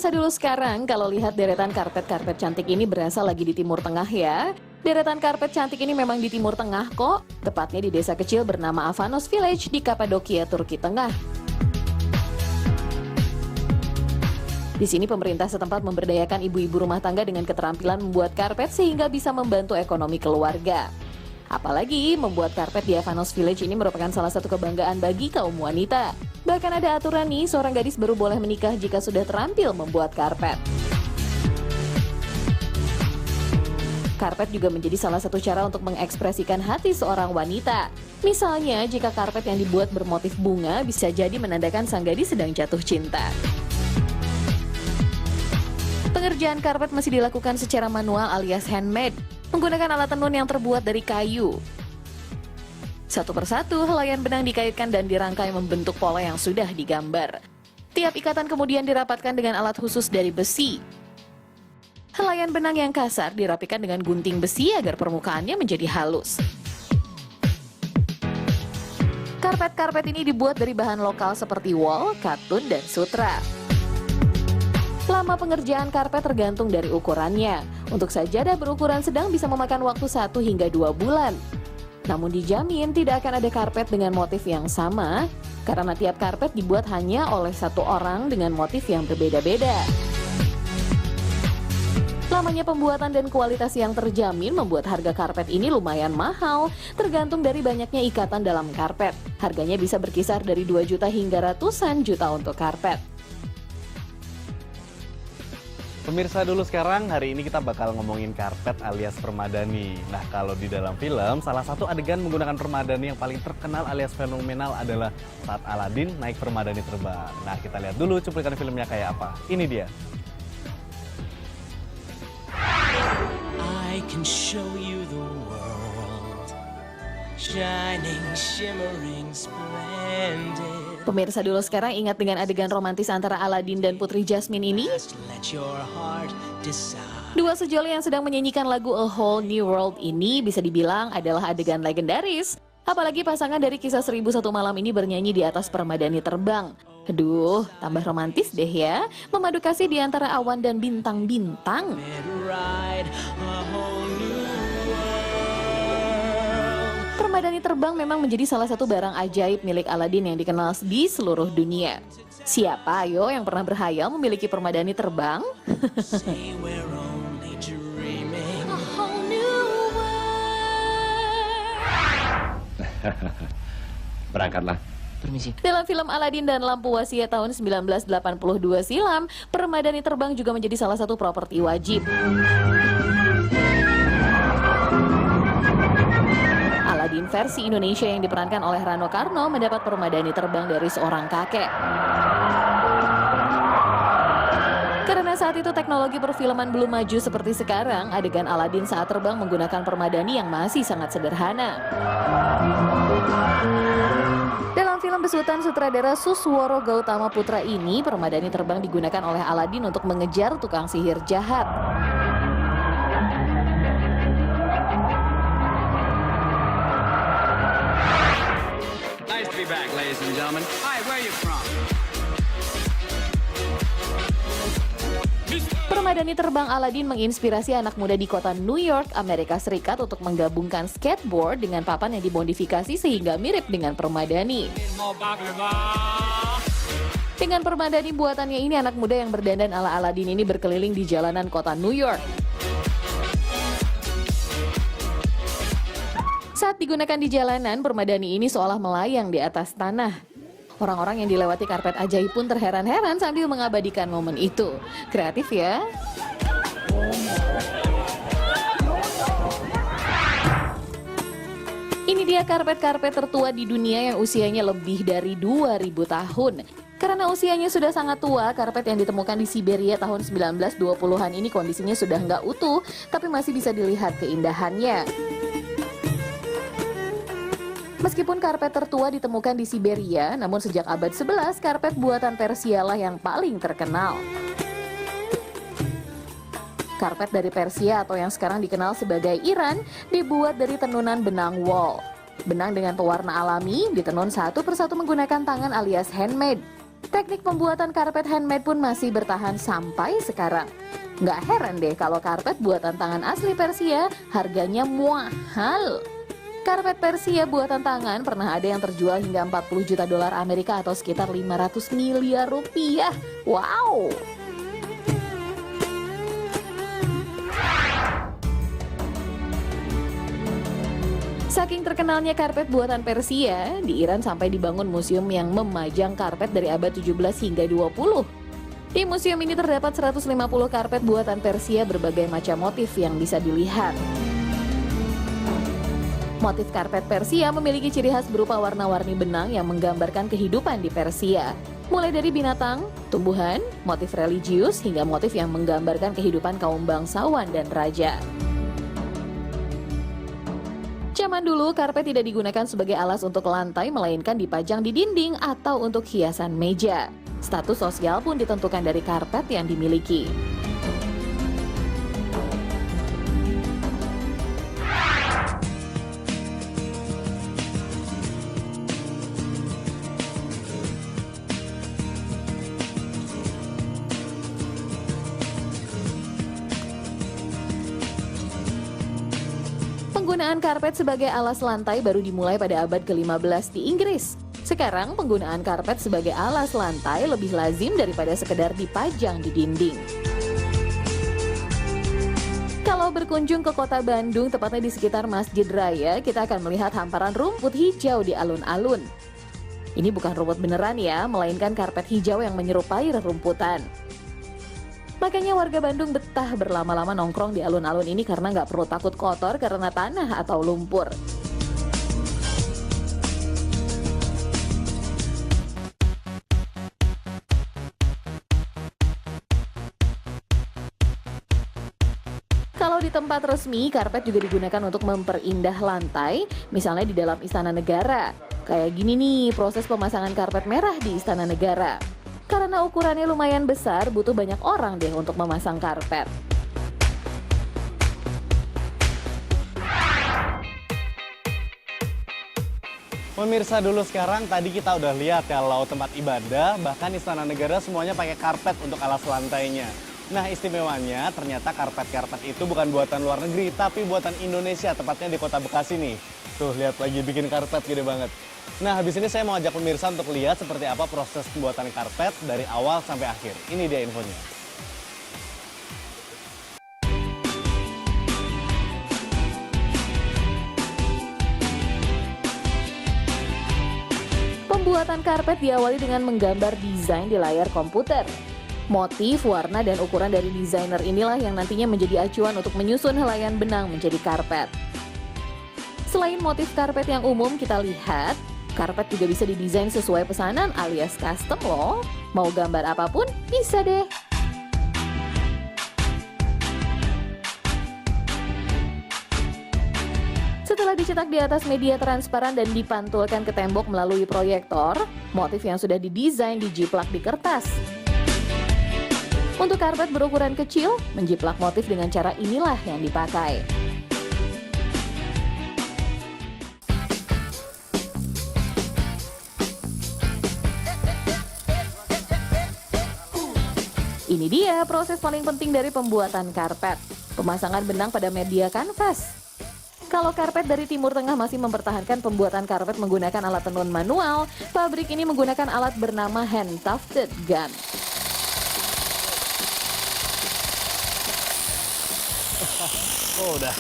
Pemirsa dulu sekarang, kalau lihat deretan karpet-karpet cantik ini berasal lagi di Timur Tengah ya. Deretan karpet cantik ini memang di Timur Tengah kok, tepatnya di desa kecil bernama Avanos Village di Kapadokia, Turki Tengah. Di sini pemerintah setempat memberdayakan ibu-ibu rumah tangga dengan keterampilan membuat karpet sehingga bisa membantu ekonomi keluarga. Apalagi membuat karpet di Avanos Village ini merupakan salah satu kebanggaan bagi kaum wanita. Bahkan ada aturan nih, seorang gadis baru boleh menikah jika sudah terampil membuat karpet. Karpet juga menjadi salah satu cara untuk mengekspresikan hati seorang wanita. Misalnya, jika karpet yang dibuat bermotif bunga bisa jadi menandakan sang gadis sedang jatuh cinta. Pengerjaan karpet masih dilakukan secara manual alias handmade, menggunakan alat tenun yang terbuat dari kayu. Satu persatu, helaian benang dikaitkan dan dirangkai membentuk pola yang sudah digambar. Tiap ikatan kemudian dirapatkan dengan alat khusus dari besi. Helaian benang yang kasar dirapikan dengan gunting besi agar permukaannya menjadi halus. Karpet-karpet ini dibuat dari bahan lokal seperti wol, katun, dan sutra. Lama pengerjaan karpet tergantung dari ukurannya. Untuk sajadah berukuran sedang bisa memakan waktu 1 hingga 2 bulan. Namun dijamin tidak akan ada karpet dengan motif yang sama, karena tiap karpet dibuat hanya oleh satu orang dengan motif yang berbeda-beda. Lamanya pembuatan dan kualitas yang terjamin membuat harga karpet ini lumayan mahal, tergantung dari banyaknya ikatan dalam karpet. Harganya bisa berkisar dari 2 juta hingga ratusan juta untuk karpet. Pemirsa dulu sekarang, hari ini kita bakal ngomongin karpet alias permadani. Nah, kalau di dalam film, salah satu adegan menggunakan permadani yang paling terkenal alias fenomenal adalah saat Aladin naik permadani terbang. Nah, kita lihat dulu cuplikan filmnya kayak apa. Ini dia. I can show you the world, shining, shimmering, splendid. Pemirsa dulu sekarang ingat dengan adegan romantis antara Aladin dan Putri Jasmine ini? Just let your heart decide. Dua sejoli yang sedang menyanyikan lagu A Whole New World ini bisa dibilang adalah adegan legendaris. Apalagi pasangan dari kisah 1001 Malam ini bernyanyi di atas permadani terbang. Aduh, tambah romantis deh ya. Memadu kasih di antara awan dan bintang-bintang. Ride a whole new world. Permadani terbang memang menjadi salah satu barang ajaib milik Aladin yang dikenal di seluruh dunia. Siapa ayo yang pernah berhayal memiliki permadani terbang? Say we're only dreaming. A whole new world. Berangkatlah. Permisi. Dalam film Aladin dan Lampu Wasiat tahun 1982 silam, permadani terbang juga menjadi salah satu properti wajib. Aladin versi Indonesia yang diperankan oleh Rano Karno mendapat permadani terbang dari seorang kakek. Karena saat itu teknologi perfilman belum maju seperti sekarang, adegan Aladin saat terbang menggunakan permadani yang masih sangat sederhana. Dalam film besutan sutradara Susworo Gautama Putra ini, permadani terbang digunakan oleh Aladin untuk mengejar tukang sihir jahat. Nice to be back, ladies and gentlemen. Hi, where are you from? Permadani terbang Aladin menginspirasi anak muda di kota New York, Amerika Serikat untuk menggabungkan skateboard dengan papan yang dimodifikasi sehingga mirip dengan permadani. Dengan permadani buatannya ini, anak muda yang berdandan ala Aladin ini berkeliling di jalanan kota New York. Saat digunakan di jalanan, permadani ini seolah melayang di atas tanah. Orang-orang yang dilewati karpet ajaib pun terheran-heran sambil mengabadikan momen itu. Kreatif ya? Ini dia karpet-karpet tertua di dunia yang usianya lebih dari 2000 tahun. Karena usianya sudah sangat tua, karpet yang ditemukan di Siberia tahun 1920-an ini kondisinya sudah nggak utuh, tapi masih bisa dilihat keindahannya. Meskipun karpet tertua ditemukan di Siberia, namun sejak abad 11, karpet buatan Persia lah yang paling terkenal. Karpet dari Persia atau yang sekarang dikenal sebagai Iran dibuat dari tenunan benang wol. Benang dengan pewarna alami ditenun satu persatu menggunakan tangan alias handmade. Teknik pembuatan karpet handmade pun masih bertahan sampai sekarang. Nggak heran deh kalau karpet buatan tangan asli Persia harganya mahal. Karpet Persia buatan tangan pernah ada yang terjual hingga 40 juta dolar Amerika atau sekitar 500 miliar rupiah. Wow! Saking terkenalnya karpet buatan Persia, di Iran sampai dibangun museum yang memajang karpet dari abad 17 hingga 20. Di museum ini terdapat 150 karpet buatan Persia berbagai macam motif yang bisa dilihat. Motif karpet Persia memiliki ciri khas berupa warna-warni benang yang menggambarkan kehidupan di Persia. Mulai dari binatang, tumbuhan, motif religius, hingga motif yang menggambarkan kehidupan kaum bangsawan dan raja. Zaman dulu, karpet tidak digunakan sebagai alas untuk lantai, melainkan dipajang di dinding atau untuk hiasan meja. Status sosial pun ditentukan dari karpet yang dimiliki. Penggunaan karpet sebagai alas lantai baru dimulai pada abad ke-15 di Inggris. Sekarang penggunaan karpet sebagai alas lantai lebih lazim daripada sekedar dipajang di dinding. Kalau berkunjung ke kota Bandung, tepatnya di sekitar Masjid Raya, kita akan melihat hamparan rumput hijau di alun-alun. Ini bukan rumput beneran ya, melainkan karpet hijau yang menyerupai rerumputan. Makanya warga Bandung betah berlama-lama nongkrong di alun-alun ini karena nggak perlu takut kotor karena tanah atau lumpur. Kalau di tempat resmi, karpet juga digunakan untuk memperindah lantai, misalnya di dalam Istana Negara. Kayak gini nih proses pemasangan karpet merah di Istana Negara. Karena ukurannya lumayan besar, butuh banyak orang deh untuk memasang karpet. Pemirsa dulu sekarang tadi kita udah lihat kalau tempat ibadah, bahkan Istana Negara semuanya pakai karpet untuk alas lantainya. Nah istimewanya ternyata karpet-karpet itu bukan buatan luar negeri, tapi buatan Indonesia, tepatnya di kota Bekasi nih. Tuh lihat lagi bikin karpet gede banget. Nah habis ini saya mau ajak pemirsa untuk lihat seperti apa proses pembuatan karpet dari awal sampai akhir. Ini dia infonya. Pembuatan karpet diawali dengan menggambar desain di layar komputer. Motif, warna, dan ukuran dari desainer inilah yang nantinya menjadi acuan untuk menyusun helaian benang menjadi karpet. Selain motif karpet yang umum, kita lihat karpet juga bisa didesain sesuai pesanan alias custom loh. Mau gambar apapun, bisa deh. Setelah dicetak di atas media transparan dan dipantulkan ke tembok melalui proyektor, motif yang sudah didesain dijiplak di kertas. Untuk karpet berukuran kecil, menjiplak motif dengan cara inilah yang dipakai. Ini dia proses paling penting dari pembuatan karpet, pemasangan benang pada media kanvas. Kalau karpet dari Timur Tengah masih mempertahankan pembuatan karpet menggunakan alat tenun manual, pabrik ini menggunakan alat bernama hand tufted gun. Oh udah.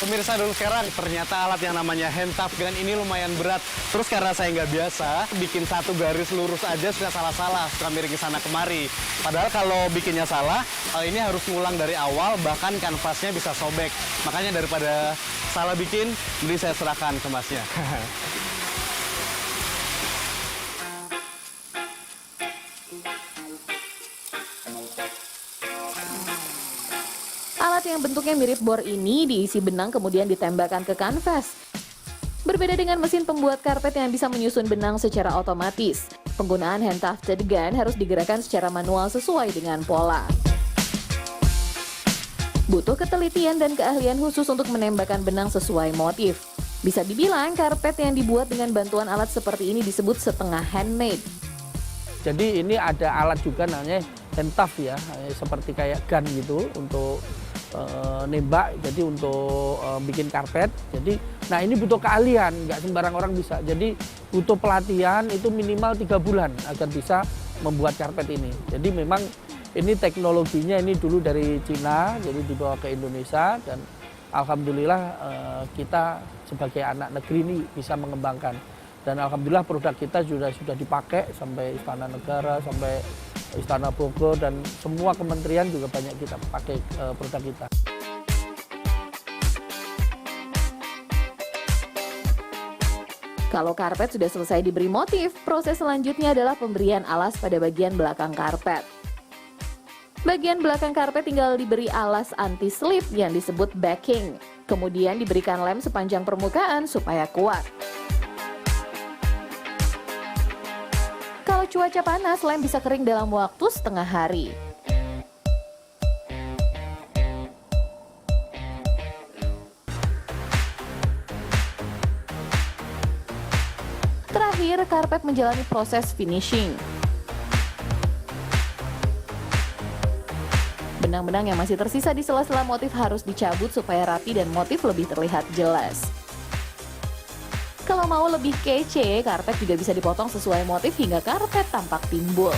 Pemirsa dulu sekarang ternyata alat yang namanya hand tuff gun ini lumayan berat. Terus karena saya nggak biasa, bikin satu garis lurus aja suka salah-salah, suka miring ke sana kemari. Padahal kalau bikinnya salah, ini harus ngulang dari awal, bahkan kanvasnya bisa sobek. Makanya daripada salah bikin, mending saya serahkan ke masnya. Alat yang bentuknya mirip bor ini diisi benang kemudian ditembakkan ke kanvas. Berbeda dengan mesin pembuat karpet yang bisa menyusun benang secara otomatis, penggunaan hand tufted gun harus digerakkan secara manual sesuai dengan pola. Butuh ketelitian dan keahlian khusus untuk menembakkan benang sesuai motif. Bisa dibilang karpet yang dibuat dengan bantuan alat seperti ini disebut setengah handmade. Jadi ini ada alat juga namanya handcuff ya, seperti kayak gun gitu untuk nembak, jadi untuk bikin karpet. Jadi, nah ini butuh keahlian, nggak sembarang orang bisa. Jadi butuh pelatihan itu minimal 3 bulan agar bisa membuat karpet ini. Jadi memang ini teknologinya ini dulu dari Cina, jadi dibawa ke Indonesia dan alhamdulillah kita sebagai anak negeri ini bisa mengembangkan. Dan alhamdulillah produk kita sudah dipakai sampai Istana Negara, sampai Istana Bogor, dan semua kementerian juga banyak kita pakai produk kita. Kalau karpet sudah selesai diberi motif, proses selanjutnya adalah pemberian alas pada bagian belakang karpet. Bagian belakang karpet tinggal diberi alas anti-slip yang disebut backing. Kemudian diberikan lem sepanjang permukaan supaya kuat. Kalau cuaca panas, lem bisa kering dalam waktu setengah hari. Terakhir, karpet menjalani proses finishing. Benang-benang yang masih tersisa di sela-sela motif harus dicabut supaya rapi dan motif lebih terlihat jelas. Kalau mau lebih kece, karpet juga bisa dipotong sesuai motif hingga karpet tampak timbul.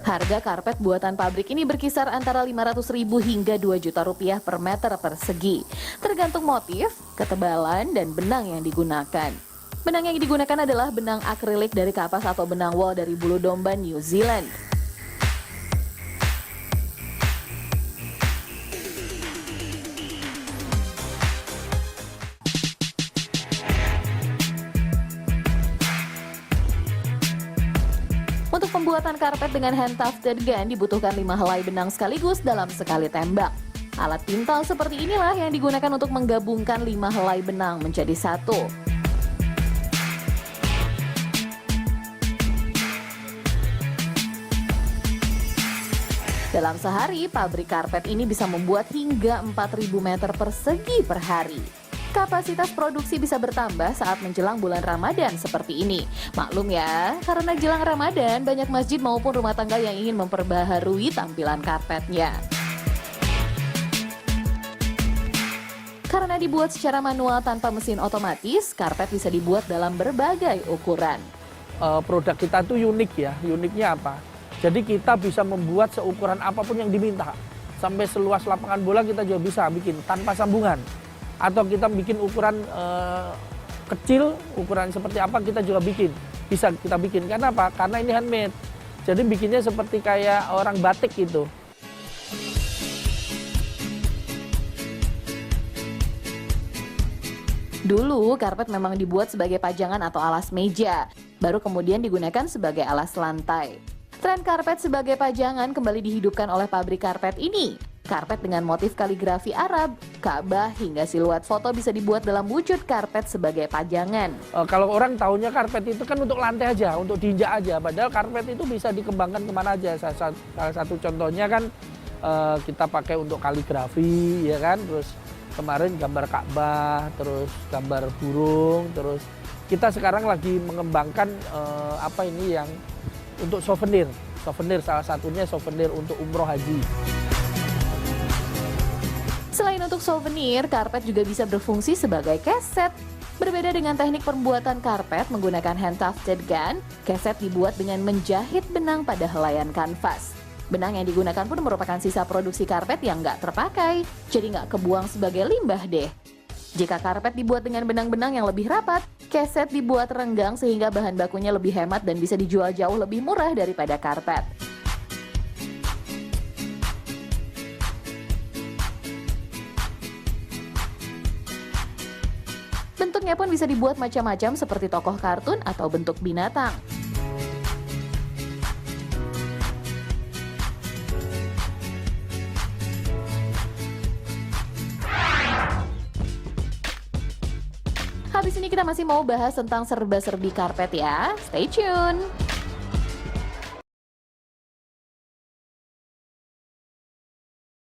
Harga karpet buatan pabrik ini berkisar antara Rp500.000 hingga Rp2 juta per meter persegi, tergantung motif, ketebalan, dan benang yang digunakan. Benang yang digunakan adalah benang akrilik dari kapas atau benang wol dari bulu domba New Zealand. Untuk pembuatan karpet dengan hand tufted gun dibutuhkan 5 helai benang sekaligus dalam sekali tembak. Alat pintal seperti inilah yang digunakan untuk menggabungkan 5 helai benang menjadi satu. Dalam sehari, pabrik karpet ini bisa membuat hingga 4.000 meter persegi per hari. Kapasitas produksi bisa bertambah saat menjelang bulan Ramadan seperti ini. Maklum ya, karena jelang Ramadan banyak masjid maupun rumah tangga yang ingin memperbaharui tampilan karpetnya. Karena dibuat secara manual tanpa mesin otomatis, karpet bisa dibuat dalam berbagai ukuran. Produk kita tuh unik ya, uniknya apa? Jadi kita bisa membuat seukuran apapun yang diminta. Sampai seluas lapangan bola kita juga bisa bikin tanpa sambungan. Atau kita bikin ukuran kecil, ukuran seperti apa kita juga bikin. Bisa kita bikin, karena apa? Karena ini handmade. Jadi bikinnya seperti kayak orang batik gitu. Dulu, karpet memang dibuat sebagai pajangan atau alas meja, baru kemudian digunakan sebagai alas lantai. Tren karpet sebagai pajangan kembali dihidupkan oleh pabrik karpet ini. Karpet dengan motif kaligrafi Arab, Ka'bah, hingga siluet foto bisa dibuat dalam wujud karpet sebagai pajangan. Kalau orang tahunya karpet itu kan untuk lantai aja, untuk diinjak aja. Padahal karpet itu bisa dikembangkan kemana aja. Salah satu contohnya kan kita pakai untuk kaligrafi, ya kan. Terus kemarin gambar Ka'bah, terus gambar burung, terus kita sekarang lagi mengembangkan apa ini yang untuk souvenir. Souvenir salah satunya souvenir untuk umroh haji. Selain untuk souvenir, karpet juga bisa berfungsi sebagai keset. Berbeda dengan teknik pembuatan karpet menggunakan hand tufted gun, keset dibuat dengan menjahit benang pada helaian kanvas. Benang yang digunakan pun merupakan sisa produksi karpet yang nggak terpakai, jadi nggak kebuang sebagai limbah deh. Jika karpet dibuat dengan benang-benang yang lebih rapat, keset dibuat renggang sehingga bahan bakunya lebih hemat dan bisa dijual jauh lebih murah daripada karpet. Bentuknya pun bisa dibuat macam-macam seperti tokoh kartun atau bentuk binatang. Habis ini kita masih mau bahas tentang serba-serbi karpet ya. Stay tune!